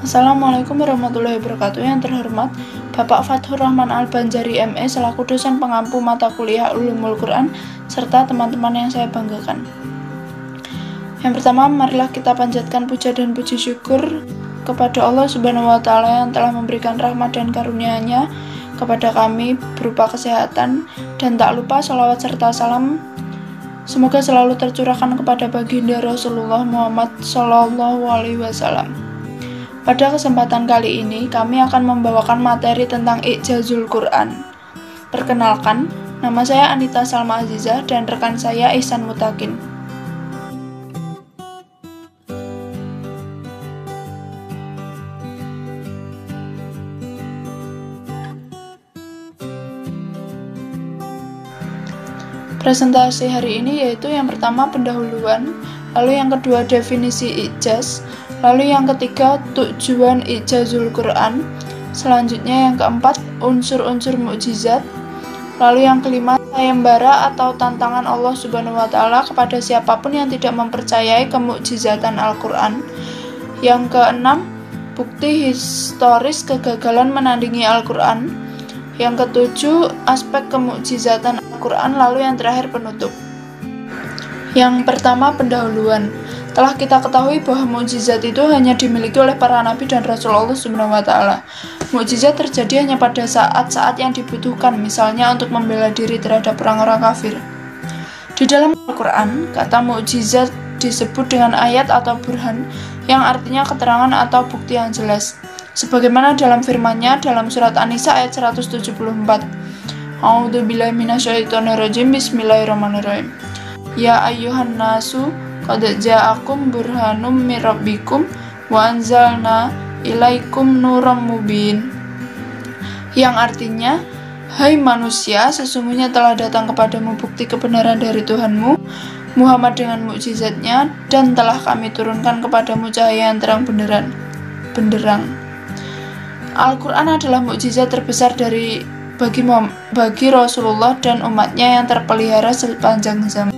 Assalamualaikum warahmatullahi wabarakatuh. Yang terhormat Bapak Fathur Rahman Al-Banjari ME selaku dosen pengampu mata kuliah Ulumul Quran serta teman-teman yang saya banggakan. Yang pertama, marilah kita panjatkan puja dan puji syukur kepada Allah Subhanahu wa Ta'ala yang telah memberikan rahmat dan karunia-Nya kepada kami berupa kesehatan, dan tak lupa salawat serta salam semoga selalu tercurahkan kepada baginda Rasulullah Muhammad Sallallahu Alaihi Wasallam. Pada kesempatan kali ini, kami akan membawakan materi tentang I'jazul Quran. Perkenalkan, nama saya Anita Salma Azizah dan rekan saya Ihsan Mutakin. Presentasi hari ini yaitu yang pertama pendahuluan, lalu yang kedua definisi i'jaz, lalu yang ketiga tujuan I'jazul Quran, selanjutnya yang keempat unsur-unsur mukjizat, lalu yang kelima sayembara atau tantangan Allah Subhanahu wa Ta'ala kepada siapapun yang tidak mempercayai kemukjizatan Al-Quran, yang keenam bukti historis kegagalan menandingi Al-Quran, yang ketujuh aspek kemukjizatan Al-Quran, lalu yang terakhir penutup. Yang pertama pendahuluan. Telah kita ketahui bahwa mukjizat itu hanya dimiliki oleh para nabi dan rasul Allah Subhanahu wa Ta'ala. Mukjizat terjadi hanya pada saat-saat yang dibutuhkan, misalnya untuk membela diri terhadap orang-orang kafir. Di dalam Al-Quran, kata mukjizat disebut dengan ayat atau burhan, yang artinya keterangan atau bukti yang jelas. Sebagaimana dalam firman-Nya dalam surat An-Nisa ayat 174. A'udzubillahi minasyaitonirrajim. Bismillahirrahmanirrahim. Ya ayyuhan nasu qad ja'akum burhanum mir rabbikum wa anzalna ilaikum nuram mubin. Yang artinya, hai manusia, sesungguhnya telah datang kepadamu bukti kebenaran dari Tuhanmu, Muhammad dengan mukjizatnya, dan telah kami turunkan kepadamu cahaya yang terang benderang. Al-Quran adalah mukjizat terbesar bagi Rasulullah dan umatnya yang terpelihara sepanjang zaman.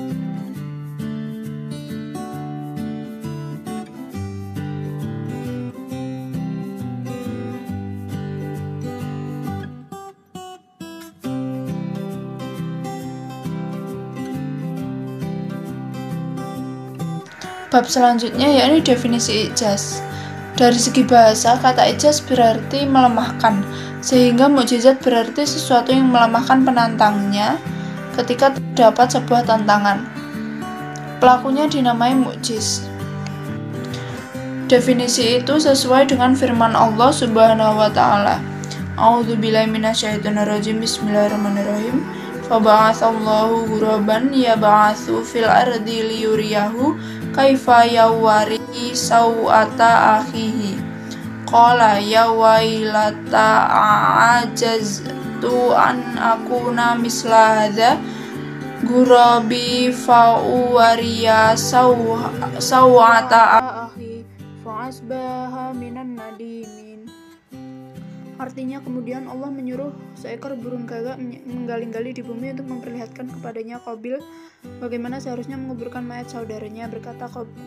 Bab selanjutnya yakni definisi i'jaz. Dari segi bahasa, kata i'jaz berarti melemahkan, sehingga mukjizat berarti sesuatu yang melemahkan penantangnya ketika terdapat sebuah tantangan. Pelakunya dinamai mukjiz. Definisi itu sesuai dengan firman Allah Subhanahu wa Ta'ala. A'udzubillahi minasyaitonirrajim. Bismillahirrahmanirrahim. Faba'atsallahu ghuraban yab'atsu fil ardi liyuriyahu kaifa yawari sawata akhihi. Qala ya wailata a'jaztu an akuna misla hadza ghurabi fa'uwariya sawata akhi fa'asbaha minan nadimin. Artinya, kemudian Allah menyuruh seekor burung gagak menggali-gali di bumi untuk memperlihatkan kepadanya Qabil bagaimana seharusnya menguburkan mayat saudaranya.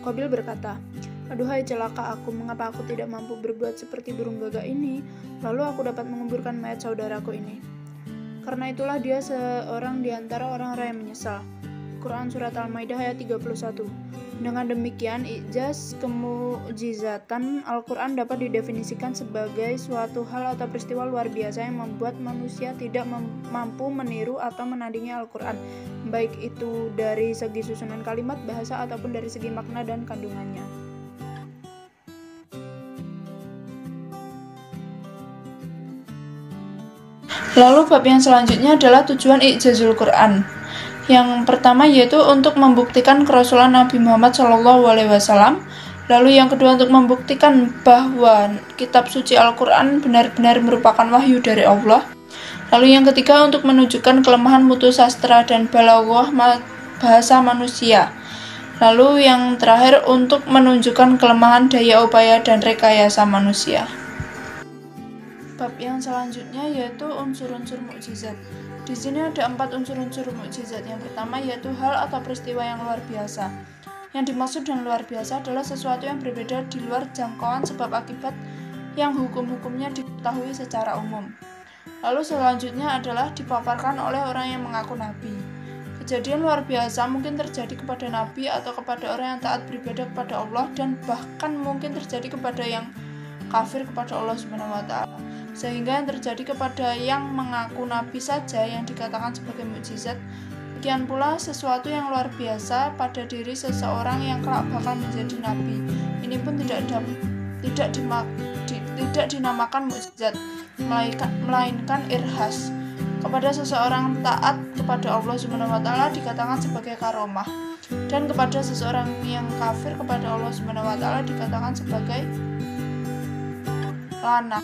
Qabil berkata, "Aduhai celaka aku, mengapa aku tidak mampu berbuat seperti burung gagak ini, lalu aku dapat menguburkan mayat saudaraku ini." Karena itulah dia seorang di antara orang-orang yang menyesal. Quran Surat Al-Maidah ayat 31. Dengan demikian, i'jaz kemukjizatan Al-Quran dapat didefinisikan sebagai suatu hal atau peristiwa luar biasa yang membuat manusia tidak mampu meniru atau menandingi Al-Quran, baik itu dari segi susunan kalimat, bahasa, ataupun dari segi makna dan kandungannya. Lalu bab yang selanjutnya adalah tujuan I'jazul Quran. Yang pertama yaitu untuk membuktikan kerasulan Nabi Muhammad SAW. Lalu yang kedua untuk membuktikan bahwa kitab suci Al-Quran benar-benar merupakan wahyu dari Allah. Lalu yang ketiga untuk menunjukkan kelemahan mutu sastra dan balaghah bahasa manusia. Lalu yang terakhir untuk menunjukkan kelemahan daya upaya dan rekayasa manusia. Bab yang selanjutnya yaitu unsur-unsur mukjizat. Di sini ada 4 unsur-unsur mukjizat. Yang pertama yaitu hal atau peristiwa yang luar biasa. Yang dimaksud dengan luar biasa adalah sesuatu yang berbeda di luar jangkauan sebab akibat yang hukum-hukumnya diketahui secara umum. Lalu selanjutnya adalah dipaparkan oleh orang yang mengaku nabi. Kejadian luar biasa mungkin terjadi kepada nabi atau kepada orang yang taat beribadah kepada Allah, dan bahkan mungkin terjadi kepada yang kafir kepada Allah SWT. Sehingga yang terjadi kepada yang mengaku nabi saja yang dikatakan sebagai mukjizat. Demikian pula sesuatu yang luar biasa pada diri seseorang yang kelak bakal menjadi nabi. Ini pun tidak dinamakan mukjizat, melainkan irhas. Kepada seseorang taat kepada Allah SWT dikatakan sebagai karomah, dan kepada seseorang yang kafir kepada Allah SWT dikatakan sebagai lanak,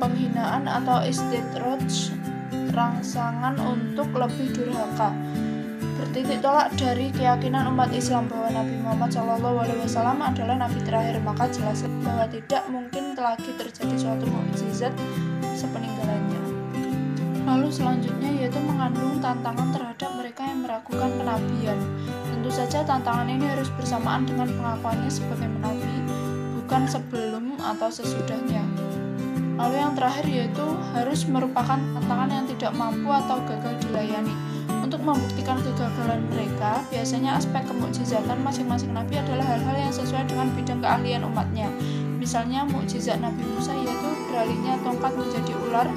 penghinaan atau istidraj, rangsangan untuk lebih durhaka. Bertitik tolak dari keyakinan umat Islam bahwa Nabi Muhammad SAW adalah nabi terakhir, maka jelas bahwa tidak mungkin lagi terjadi suatu mukjizat sepeninggalannya. Lalu selanjutnya yaitu mengandung tantangan terhadap mereka yang meragukan kenabian. Tentu saja tantangan ini harus bersamaan dengan pengakuannya sebagai nabi, bukan sebelum atau sesudahnya. Lalu yang terakhir yaitu harus merupakan tantangan yang tidak mampu atau gagal dilayani. Untuk membuktikan kegagalan mereka, biasanya aspek kemukjizatan masing-masing nabi adalah hal-hal yang sesuai dengan bidang keahlian umatnya. Misalnya mukjizat Nabi Musa yaitu beralihnya tongkat menjadi ular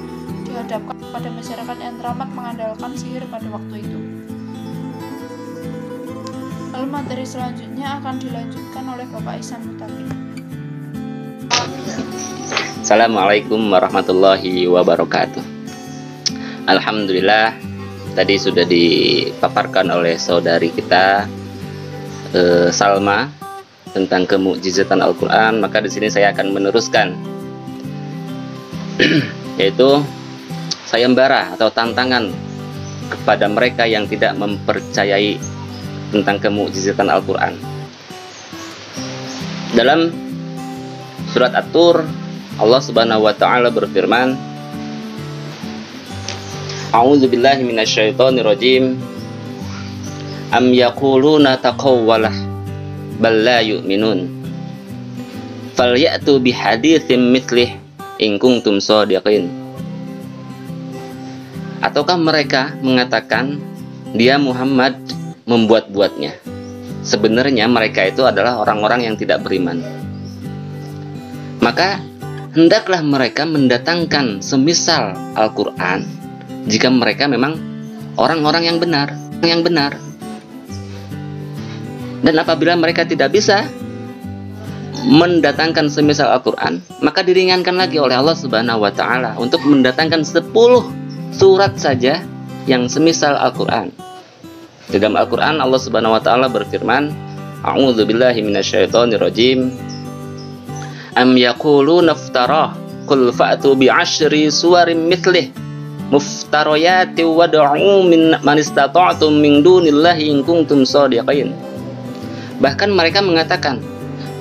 dihadapkan pada masyarakat yang teramat mengandalkan sihir pada waktu itu. Lalu materi selanjutnya akan dilanjutkan oleh Bapak Ihsan Mutakin. Assalamualaikum warahmatullahi wabarakatuh. Alhamdulillah, tadi sudah dipaparkan oleh saudari kita Salma tentang kemukjizatan Al-Quran. Maka di sini saya akan meneruskan yaitu sayembara atau tantangan kepada mereka yang tidak mempercayai tentang kemukjizatan Al-Quran. Dalam surat At-Tur, Allah Subhanahu wa taala berfirman, A'udzubillahi minasyaitonirrajim. Am yaquluna taqawwalah bal la yu'minun. Falyatu bihaditsin mithlih in kuntum shadiqin. Ataukah mereka mengatakan dia Muhammad membuat-buatnya? Sebenarnya mereka itu adalah orang-orang yang tidak beriman. Maka hendaklah mereka mendatangkan semisal Al-Quran jika mereka memang orang-orang yang benar. Dan apabila mereka tidak bisa mendatangkan semisal Al-Quran, maka diringankan lagi oleh Allah Subhanahu wa taala untuk mendatangkan 10 surat saja yang semisal Al-Quran. Di dalam Al-Quran Allah Subhanahu wa taala berfirman, A'udzubillahi minasyaitonirrajim. Am yaquluna iftarah qul fa'tu bi'asyri suwarin mithlih muftarayati wad'u man istata'tum min dunillahi in kuntum shadiqin. Bahkan mereka mengatakan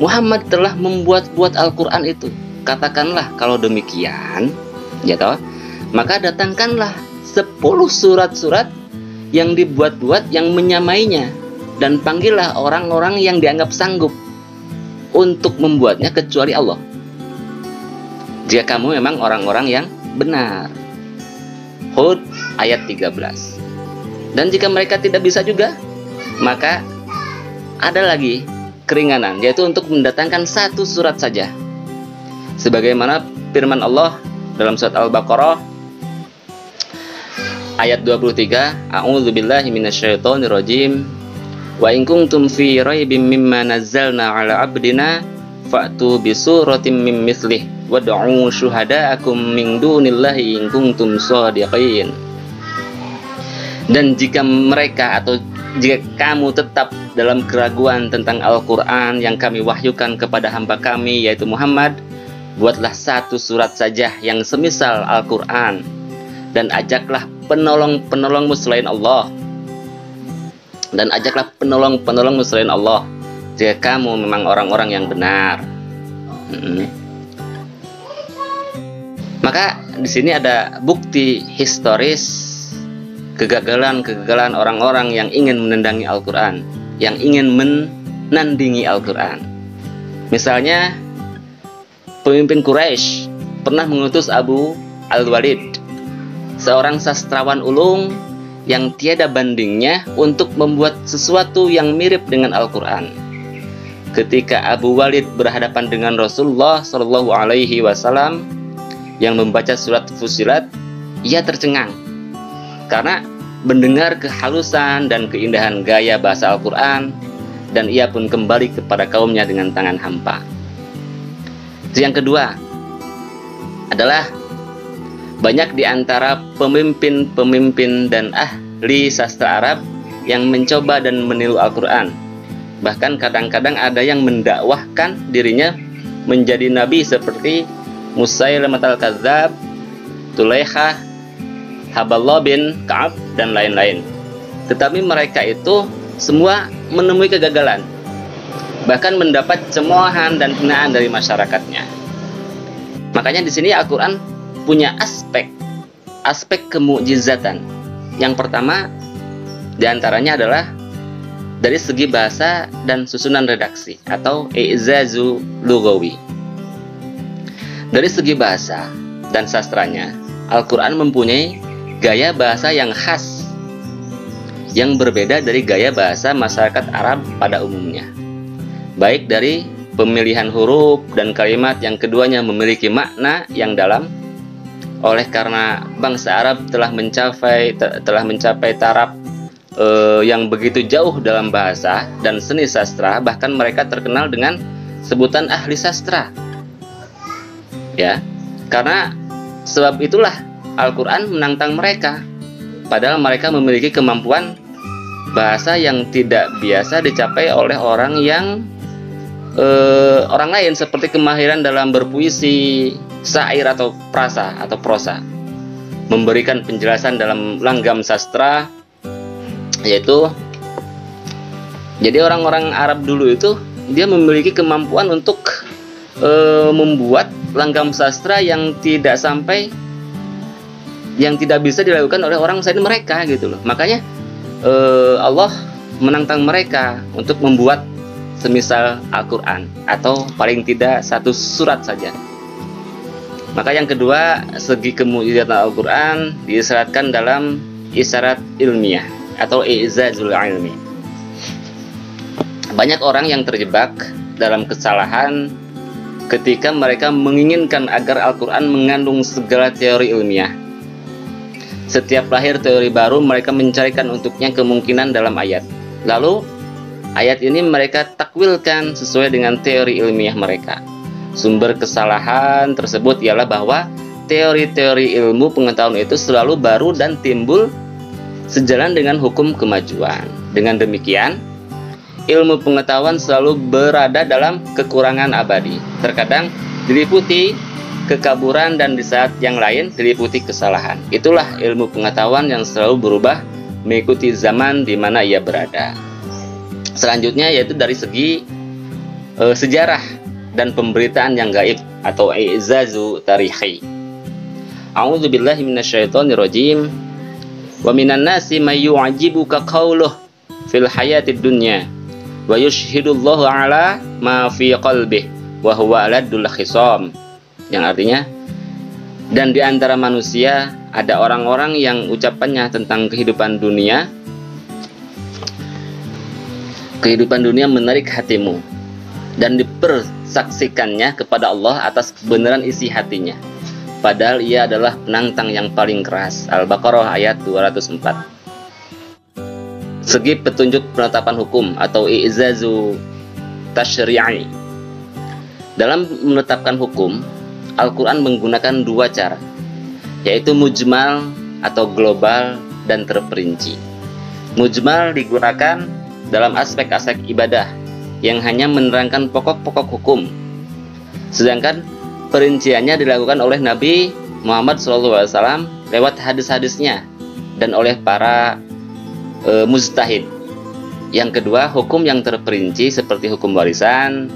Muhammad telah membuat-buat Al-Quran itu. Katakanlah kalau demikian, ya toh, maka datangkanlah 10 surat-surat yang dibuat-buat yang menyamainya, dan panggillah orang-orang yang dianggap sanggup untuk membuatnya kecuali Allah, jika kamu memang orang-orang yang benar. Hud ayat 13. Dan jika mereka tidak bisa juga, maka ada lagi keringanan, yaitu untuk mendatangkan 1 surat saja, sebagaimana firman Allah dalam surat Al-Baqarah ayat 23, A'udzubillahi minasyaitonirrajim. Wa in kuntum fi raibim mimma nazzalna 'ala 'abdina fa'tu bi suratin min mithlih wad'u syuhada'akum min dunillahi in kuntum shadiqin. Dan jika mereka atau jika kamu tetap dalam keraguan tentang Al-Quran yang kami wahyukan kepada hamba kami yaitu Muhammad, buatlah 1 surat saja yang semisal Al-Quran, dan ajaklah penolong-penolongmu selain Allah, jika kamu memang orang-orang yang benar. Maka di sini ada bukti historis kegagalan orang-orang yang ingin menendangi Al-Quran, yang ingin menandingi Al-Quran. Misalnya pemimpin Quraisy pernah mengutus Abu Al-Walid, seorang sastrawan ulung yang tiada bandingnya, untuk membuat sesuatu yang mirip dengan Al-Quran. Ketika Abu Walid berhadapan dengan Rasulullah Shallallahu Alaihi Wasallam yang membaca surat Fussilat, ia tercengang karena mendengar kehalusan dan keindahan gaya bahasa Al-Quran, dan ia pun kembali kepada kaumnya dengan tangan hampa. Yang kedua adalah banyak di antara pemimpin-pemimpin dan ahli sastra Arab yang mencoba dan meniru Al-Quran. Bahkan kadang-kadang ada yang mendakwahkan dirinya menjadi nabi seperti Musailamah al-Kadzdzab, Tulaikha, Haballah bin Ka'ab, dan lain-lain. Tetapi mereka itu semua menemui kegagalan, bahkan mendapat cemoohan dan hinaan dari masyarakatnya. Makanya di sini Al-Quran punya aspek kemukjizatan. Yang pertama diantaranya adalah dari segi bahasa dan susunan redaksi atau i'zazu lughawi. Dari segi bahasa dan sastranya, Al-Quran mempunyai gaya bahasa yang khas, yang berbeda dari gaya bahasa masyarakat Arab pada umumnya, baik dari pemilihan huruf dan kalimat yang keduanya memiliki makna yang dalam. Oleh karena bangsa Arab telah mencapai taraf yang begitu jauh dalam bahasa dan seni sastra, bahkan mereka terkenal dengan sebutan ahli sastra. Ya, karena sebab itulah Al-Quran menantang mereka, padahal mereka memiliki kemampuan bahasa yang tidak biasa dicapai oleh orang lain, seperti kemahiran dalam berpuisi, syair atau prosa, memberikan penjelasan dalam langgam sastra, yaitu jadi orang-orang Arab dulu itu dia memiliki kemampuan untuk membuat langgam sastra yang tidak bisa dilakukan oleh orang selain mereka gitu loh. Makanya Allah menantang mereka untuk membuat semisal Al-Quran, atau paling tidak satu surat saja. Maka yang kedua, segi kemukjizatan Al-Quran diisyaratkan dalam isyarat ilmiah atau i'zazul ilmi. Banyak orang yang terjebak dalam kesalahan ketika mereka menginginkan agar Al-Quran mengandung segala teori ilmiah. Setiap lahir teori baru, mereka mencarikan untuknya kemungkinan dalam ayat. Lalu ayat ini mereka takwilkan sesuai dengan teori ilmiah mereka. Sumber kesalahan tersebut ialah bahwa teori-teori ilmu pengetahuan itu selalu baru dan timbul sejalan dengan hukum kemajuan. Dengan demikian, ilmu pengetahuan selalu berada dalam kekurangan abadi. Terkadang diliputi kekaburan dan di saat yang lain diliputi kesalahan. Itulah ilmu pengetahuan yang selalu berubah mengikuti zaman di mana ia berada. Selanjutnya yaitu dari segi sejarah dan pemberitaan yang gaib atau i'zazu tarihi. A'udzubillahi minasyaitonirrajim. Wa minan nasi may yu'jibuka qauluhu fil hayatid dunya wa yushhidullahu ala ma fi qalbihi wa huwa aladul khisam. Yang artinya, dan di antara manusia ada orang-orang yang ucapannya tentang kehidupan dunia menarik hatimu, dan dipersaksikannya kepada Allah atas kebenaran isi hatinya, padahal ia adalah penantang yang paling keras. Al-Baqarah ayat 204. Segi petunjuk penetapan hukum atau i'zazu tasyri'i. Dalam menetapkan hukum, Al-Quran menggunakan dua cara, yaitu mujmal atau global dan terperinci. Mujmal digunakan dalam aspek-aspek ibadah yang hanya menerangkan pokok-pokok hukum, sedangkan perinciannya dilakukan oleh Nabi Muhammad SAW lewat hadis-hadisnya dan oleh para mujtahid. Yang kedua, hukum yang terperinci seperti hukum warisan,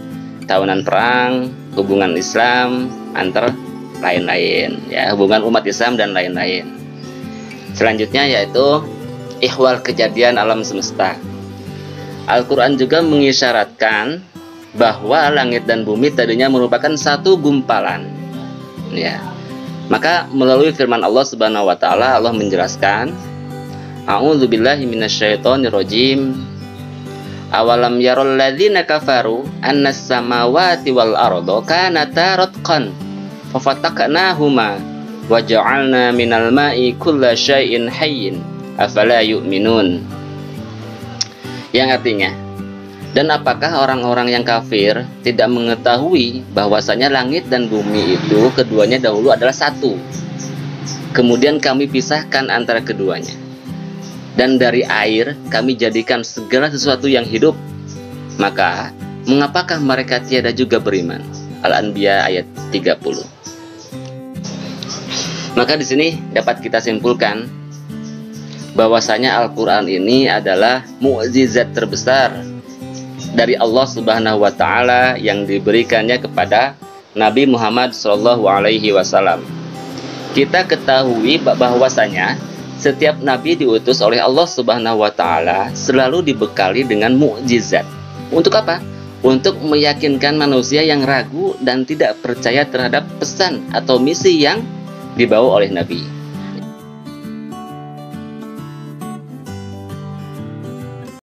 tahunan perang, hubungan Islam antar lain-lain, ya, hubungan umat Islam dan lain-lain. Selanjutnya yaitu ihwal kejadian alam semesta. Al-Quran juga mengisyaratkan bahwa langit dan bumi tadinya merupakan satu gumpalan. Ya. Maka melalui firman Allah Subhanahu wa taala, Allah menjelaskan, A'udzubillahi minasyaitonirrajim. Awalam yarul ladzina kafaru annas samawati wal arda kanata ratqan fafataqnahuma wa ja'alna minal ma'i kulla syai'in hayyin afala yu'minun. Yang artinya, dan apakah orang-orang yang kafir tidak mengetahui bahwasanya langit dan bumi itu keduanya dahulu adalah satu, kemudian kami pisahkan antara keduanya, dan dari air kami jadikan segala sesuatu yang hidup, maka mengapakah mereka tiada juga beriman? Al-Anbiya ayat 30. Maka di sini dapat kita simpulkan bahwasanya Al-Quran ini adalah mukjizat terbesar dari Allah Subhanahu wa taala yang diberikannya kepada Nabi Muhammad SAW. Kita ketahui bahwasanya setiap nabi diutus oleh Allah Subhanahu wa taala selalu dibekali dengan mukjizat. Untuk apa? Untuk meyakinkan manusia yang ragu dan tidak percaya terhadap pesan atau misi yang dibawa oleh nabi.